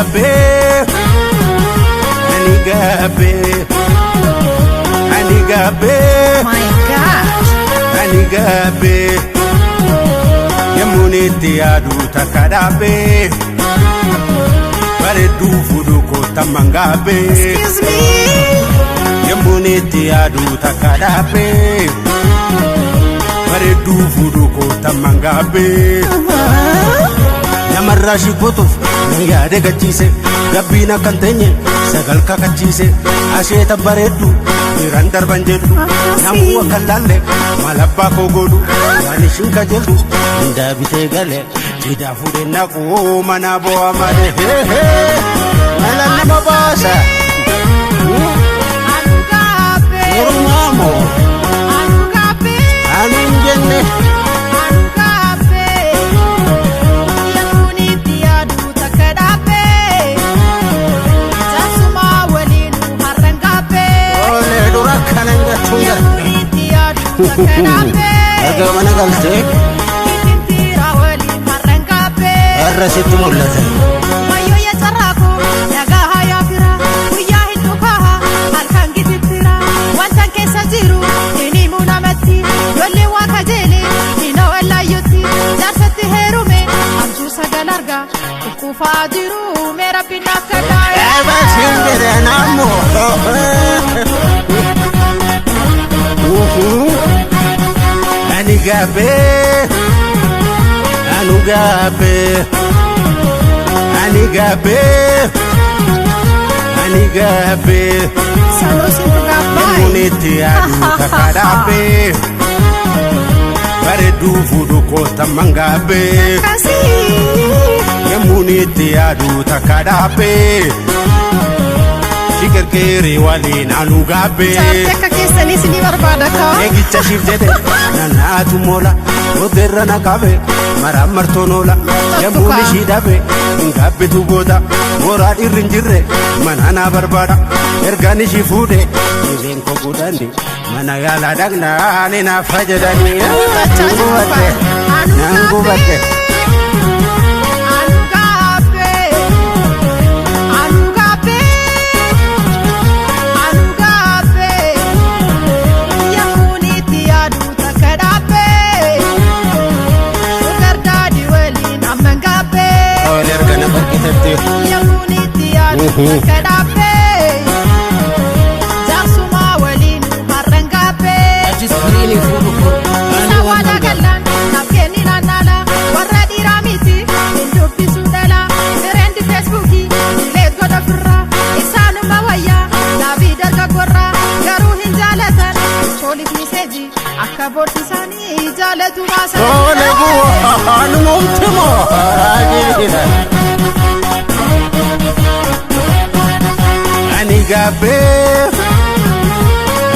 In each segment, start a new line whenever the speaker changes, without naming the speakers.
gabe, ani gabe.
My gosh.
Ani gabe, yamuniti adu takadabe, baredu fudu kota mangabe.
Excuse me.
Yamuniti adu takadabe, baredu fudu kota mangabe. Namarashi kotuf, nayade gachise, gabina kantenye, sagal kakachise, asheta baredu. Randar banjedu, namu akalalle, malabba kogodu, yani shinka jedu, inda bitegale, jida fude naku manabo amade, nala nama basa,
Anugape,
urmamo,
anugape,
anunjenne,
anugape, yamuniti adu takadape, jasuma walinu harangape.
ole durakananga tunga,
Yamuniti adu takadape,
agamana galte,
itintira walin harangape.
arrasitu mulate,
Mayo ya sarako, nagaha ya fira, kuya hitukaha, harkan gititira, wantan kesa jiru, ini munamati, dole wakajele, ino ella yuti, jarsati herume, amju sagalarga, kufa jiru, mera pinakada.
eba singere namo, ani gabe, anu gabe, ani gabe, ani gabe,
Salo sintu gabai.
yamuniti adu takadabe, baredu fudu kota mangabe,
Kasih.
yamuniti adu takadabe, shigergere walin anu gabe.
Capek kaki seni berbada kau.
Egicha shifjete nanaatu mola oderra naqabe maramar tonola yamuni shidabe ngabe tu goda mora irrin jirre manana barbada ergani shifude ilen ko gudandi mana yala dagna ani na fajadani nangu batte
Anugape, anugape, anugape, yamuniti adu takadape, sugar daddy walin amangape,
ole ergana bakitatti
yamuniti adu takadape, jasuma walin harangape.
ajis brini fudu ko
Sawada galan, nafkeni nanala, warra diramiti, indubi sudala, trendi Facebooki, let goda furra, isanu mawaya, nabi darga gorra, garu hinjalatan, cholit miseji, akka borti sani jalatu masa.
ole bu anu mumtimo ajira ani gabe,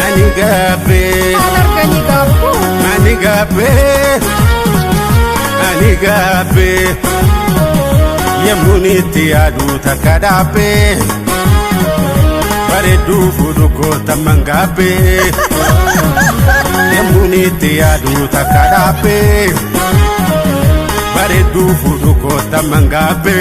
ani gabe,
Alargani gabu,
ani gabe, ani gabe, yamuniti adu takadabe, baredu fudu kota mangabe, yamuniti adu takadabe, baredu fudu kota mangabe.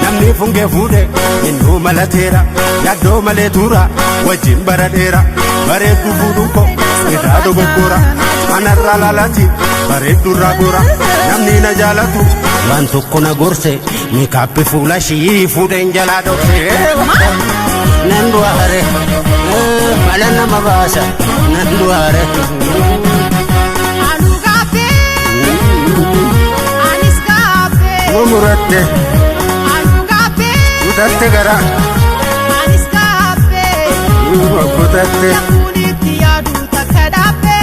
Namni funge fude innu malatera yaddo maletura wajin baradera baredu fuduko idado gogora anarra lalati baredu ragora namni na jalatu wantu kuna gorse ni kappe fulashi fude njala dokse nandu hare malana mabasa nandu hare
anugape, anisgape,
mumuratte
anugape,
utatte gara
anisgape.
utatte
Yamuniti adu takadape,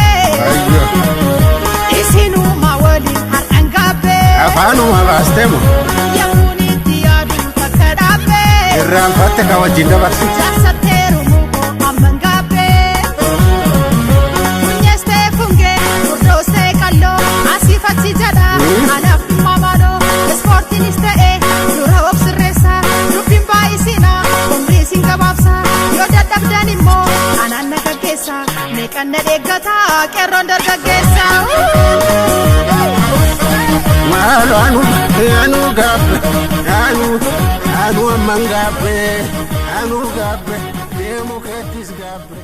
ayyo
isinu mawali harangape.
afanu mabastemo
Yamuniti adu takadape,
irraanfatte ka wajjin dabarsi
jarsateru muko amangape. Kunyeste funge, urdoste kallo, asifati jada, anaf mamado, sportiniste e, dura obsirresa, dubin baisina, umri singababsa, yoda dabdani mo, ananna gaggeessa, meeqanna deeggata, qeerroon dargaggeessa.
Malo anu gabbe anu amman gabbe anu gabbe demu ketis gabbe